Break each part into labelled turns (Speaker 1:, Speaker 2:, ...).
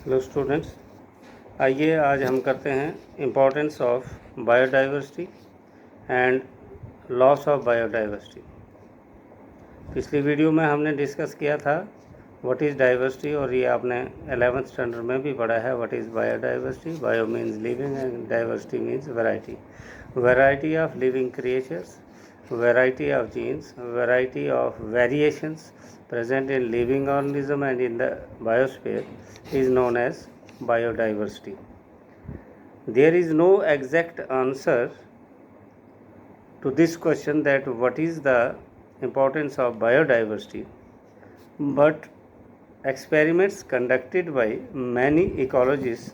Speaker 1: Hello students, आइए आज हम करते हैं importance of biodiversity and loss of biodiversity. पिछली वीडियो में हमने डिस्कस किया था व्हाट इज़ डाइवर्सिटी, और ये आपने 11th स्टैंडर्ड में भी पढ़ा है। What is biodiversity? Bio means living and diversity means variety. Variety of living creatures, variety of genes, variety of variations present in living organism and in the biosphere is known as biodiversity. There is no exact answer to this question that what is the importance of biodiversity, but experiments conducted by many ecologists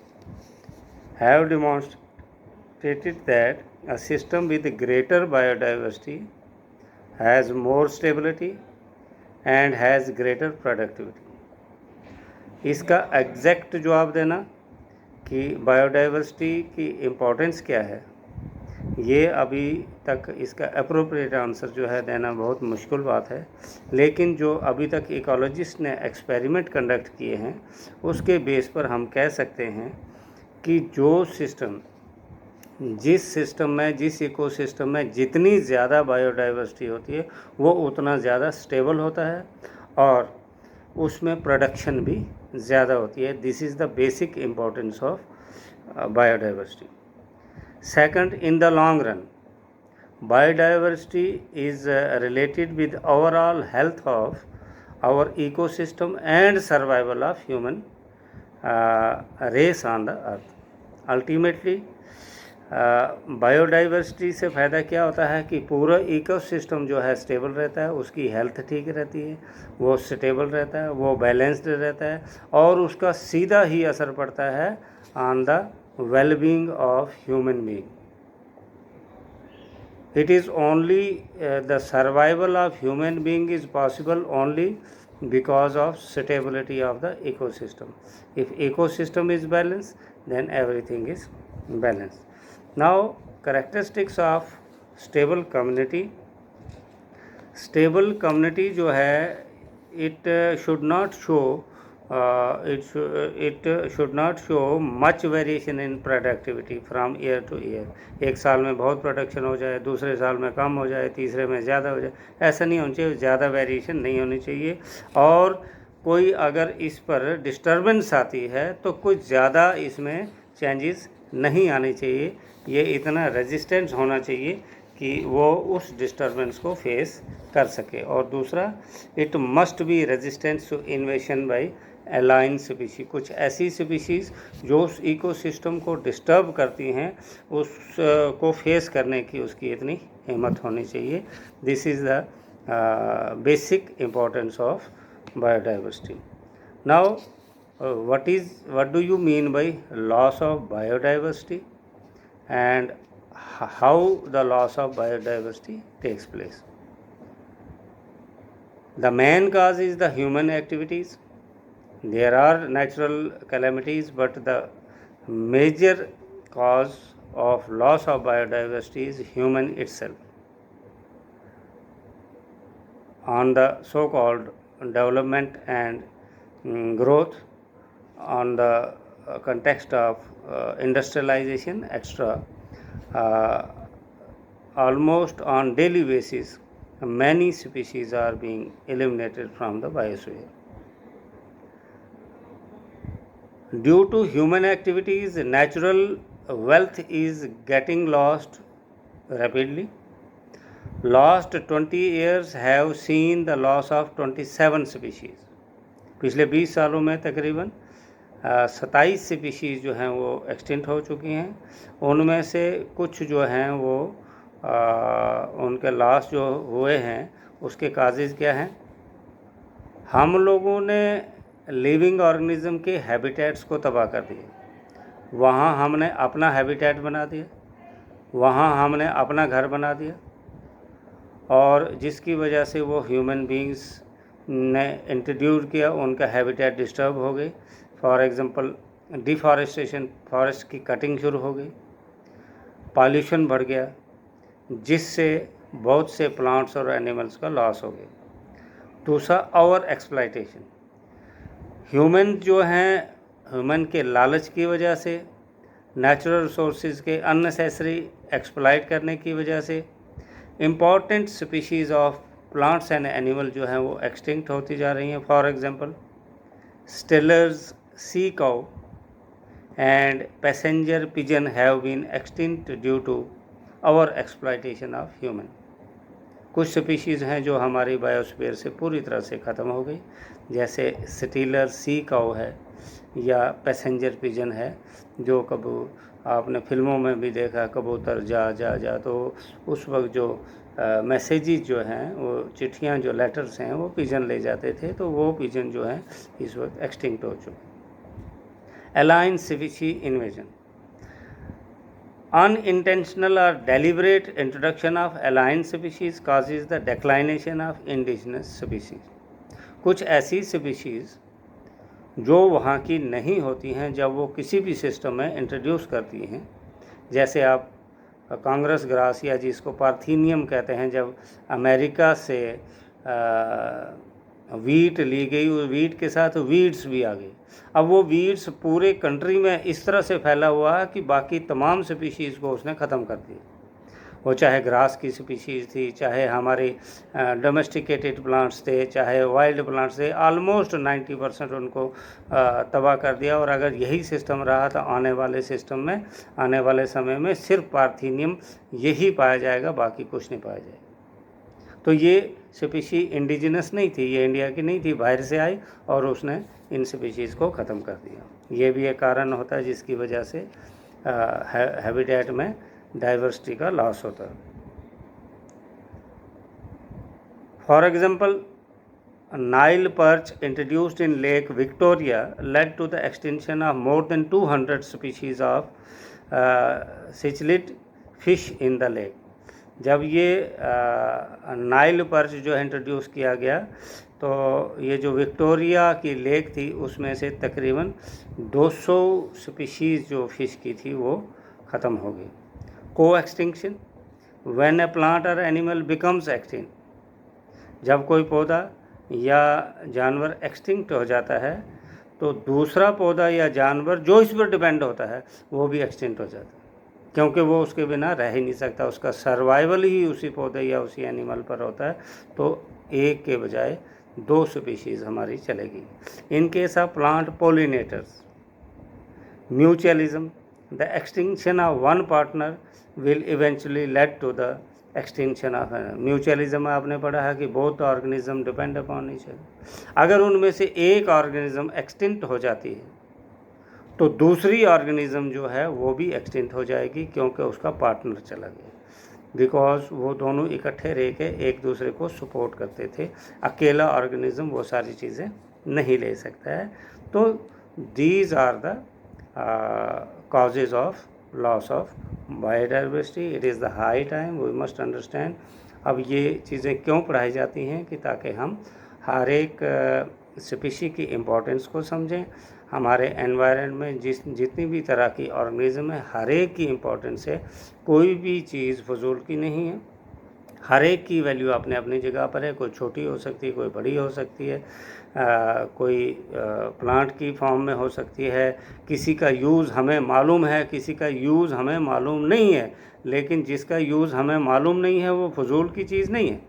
Speaker 1: have demonstrated that a system with greater biodiversity has more stability and has greater productivity। इसका exact जवाब देना कि biodiversity की importance क्या है, ये अभी तक इसका अप्रोप्रिएट आंसर जो है देना बहुत मुश्किल बात है। लेकिन जो अभी तक इकोलॉजिस्ट ने एक्सपेरिमेंट कंडक्ट किए हैं उसके बेस पर हम कह सकते हैं कि जो सिस्टम, जिस सिस्टम में, जिस इकोसिस्टम में जितनी ज़्यादा बायोडाइवर्सिटी होती है वो उतना ज़्यादा स्टेबल होता है और उसमें प्रोडक्शन भी ज़्यादा होती है। This is the basic importance of biodiversity. Second, in the long run biodiversity is related with overall health of our ecosystem and survival of human race on the earth. Ultimately biodiversity से फ़ायदा क्या होता है कि पूरा ecosystem जो है stable रहता है, उसकी हेल्थ ठीक रहती है, वो स्टेबल रहता है, वो बैलेंस्ड रहता है और उसका सीधा ही असर पड़ता है on the wellbeing of human being. It is only the survival of human being is possible only because of stability of the ecosystem. If ecosystem is balanced, then everything is balanced. Now, characteristics of stable community. Stable community जो है it should not show much variation in productivity from year to year. एक साल में बहुत production हो जाए, दूसरे साल में कम हो जाए, तीसरे में ज़्यादा हो जाए, ऐसा नहीं होना चाहिए। ज़्यादा वेरिएशन नहीं होनी चाहिए और कोई अगर इस पर डिस्टर्बेंस आती है तो कुछ ज़्यादा इसमें चेंजेस नहीं आने चाहिए। ये इतना रेजिस्टेंस होना चाहिए कि वो उस डिस्टर्बेंस को फेस कर सके। और दूसरा, it must be resistance to invasion by alien species. कुछ ऐसी स्पीशीज़ जो उस इकोसिस्टम को डिस्टर्ब करती हैं, उसको फेस करने की उसकी इतनी हिम्मत होनी चाहिए। This is the basic importance of biodiversity. Now, what do you mean by loss of biodiversity and how the loss of biodiversity takes place? The main cause is the human activities. There are natural calamities, but the major cause of loss of biodiversity is human itself. On the so-called development and growth, on the context of industrialization, etc., almost on daily basis many species are being eliminated from the biosphere. Due to human activities, natural wealth is getting lost rapidly. Last 20 years have seen the loss of 27 species. पिछले 20 सालों में तकरीबन 27 species जो हैं वो extinct हो चुकी हैं। उनमें से कुछ जो हैं वो उनके लॉस जो हुए हैं उसके काजेज़ क्या हैं? हम लोगों ने लिविंग ऑर्गेनिज्म के हैबिटेट्स को तबाह कर दिया। वहाँ हमने अपना हैबिटेट बना दिया, वहाँ हमने अपना घर बना दिया और जिसकी वजह से वो ह्यूमन बीइंग्स ने इंट्रोड्यूस किया, उनका हैबिटेट डिस्टर्ब हो गई। फॉर एग्ज़ाम्पल डिफॉरेस्टेशन, फॉरेस्ट की कटिंग शुरू हो गई, पॉल्यूशन बढ़ गया, जिससे बहुत से प्लांट्स और एनिमल्स का लॉस हो गया। दूसरा, ओवर एक्सप्लॉयटेशन। ह्यूमन जो हैं ह्यूमन के लालच की वजह से, नेचुरल रिसोर्सेज के अननेसेसरी एक्सप्लॉइट करने की वजह से important species of plants and animal जो हैं वो एक्सटिंक्ट होती जा रही हैं. For example Steller's sea cow and passenger pigeon have been extinct due to our exploitation of human. कुछ स्पीशीज़ हैं जो हमारी बायोस्फीयर से पूरी तरह से ख़त्म हो गई, जैसे स्टीलर सी काउ है या पैसेंजर पिजन है, जो कबू आपने फिल्मों में भी देखा, कबूतर जा जा जा, तो उस वक्त जो मैसेजेस जो हैं, वो चिट्ठियाँ जो लेटर्स हैं वो पिजन ले जाते थे, तो वो पिजन जो हैं इस वक्त एक्सटिंक्ट हो चुके. Alien species invasion. Unintentional or deliberate introduction of alien species causes the declination of indigenous species. कुछ ऐसी स्पीशीज़ जो वहाँ की नहीं होती हैं, जब वो किसी भी सिस्टम में इंट्रोड्यूस करती हैं, जैसे आप कांग्रेस ग्रास या जिसको पार्थीनियम कहते हैं, जब अमेरिका से वीट ली गई, वीट के साथ वीड्स भी आ गई. अब वो वीड्स पूरे कंट्री में इस तरह से फैला हुआ है कि बाकी तमाम स्पीशीज़ को उसने ख़त्म कर दिया. वो चाहे ग्रास की स्पीशीज़ थी, चाहे हमारे डोमेस्टिकेटेड प्लांट्स थे, चाहे वाइल्ड प्लांट्स थे, ऑलमोस्ट 90% उनको तबाह कर दिया. और अगर यही सिस्टम रहा तो आने वाले सिस्टम में, आने वाले समय में सिर्फ पार्थीनियम यही पाया जाएगा, बाकी कुछ नहीं पाया जाएगा. तो ये स्पीशी इंडिजिनस नहीं थी, ये इंडिया की नहीं थी, बाहर से आई और उसने इन स्पीशीज़ को ख़त्म कर दिया. ये भी एक कारण होता है जिसकी वजह से हैबिटेट में डाइवर्सिटी का लॉस होता है. For example Nile perch introduced in Lake Victoria led to the extension of more than 200 species of cichlid fish in the lake. जब ये नाइल पर्च जो है इंट्रोड्यूस किया गया, तो ये जो विक्टोरिया की लेक थी उसमें से तकरीबन 200 स्पीशीज़ जो फ़िश की थी वो ख़त्म हो गई. को एक्सटिंक्शन. व्हेन ए प्लांट और एनिमल बिकम्स एक्सटिंक्ट, जब कोई पौधा या जानवर एक्सटिंक्ट हो जाता है तो दूसरा पौधा या जानवर जो इस पर डिपेंड होता है वो भी एक्सटिंक्ट हो जाता है, क्योंकि वो उसके बिना रह ही नहीं सकता. उसका सर्वाइवल ही उसी पौधे या उसी एनिमल पर होता है. तो एक के बजाय 2 स्पीशीज़ हमारी चलेगी. In case of plant pollinators, mutualism, the extinction of one partner will eventually lead to the extinction of. Mutualism में आपने पढ़ा है कि both organism depend upon each other. अगर उनमें से एक ऑर्गेनिज्म एक्सटिंक्ट हो जाती है तो दूसरी ऑर्गेनिज्म जो है वो भी एक्सटिंक्ट हो जाएगी, क्योंकि उसका पार्टनर चला गया. बिकॉज वो दोनों इकट्ठे रह के एक दूसरे को सपोर्ट करते थे. अकेला ऑर्गेनिज्म वो सारी चीज़ें नहीं ले सकता है. तो these are the causes of loss of biodiversity. It is the high time we must understand. अब ये चीज़ें क्यों पढ़ाई जाती हैं कि ताकि हम हर एक स्पीशी की इम्पोर्टेंस को समझें. हमारे एनवायरनमेंट में जितनी भी तरह की ऑर्गेनिज्म है, हर एक की इम्पोर्टेंस है. कोई भी चीज़ फजूल की नहीं है, हर एक की वैल्यू अपने अपनी जगह पर है. कोई छोटी हो सकती है, कोई बड़ी हो सकती है, कोई प्लांट की फॉर्म में हो सकती है. किसी का यूज़ हमें मालूम है, किसी का यूज़ हमें मालूम नहीं है. लेकिन जिसका यूज़ हमें मालूम नहीं है वो फजूल की चीज़ नहीं है.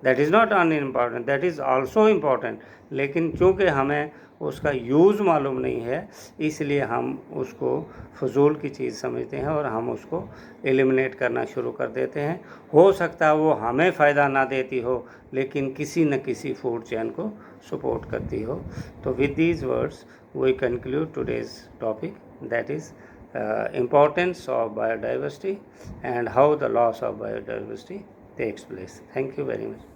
Speaker 1: That is not unimportant, that is also important. लेकिन चूँकि हमें उसका यूज़ मालूम नहीं है, इसलिए हम उसको फजूल की चीज़ समझते हैं और हम उसको एलिमिनेट करना शुरू कर देते हैं. हो सकता है वो हमें फ़ायदा ना देती हो, लेकिन किसी न किसी फूड चेन को सपोर्ट करती हो. तो with these words we conclude today's topic, that is importance of biodiversity and how the loss of biodiversity takes place. Thank you very much.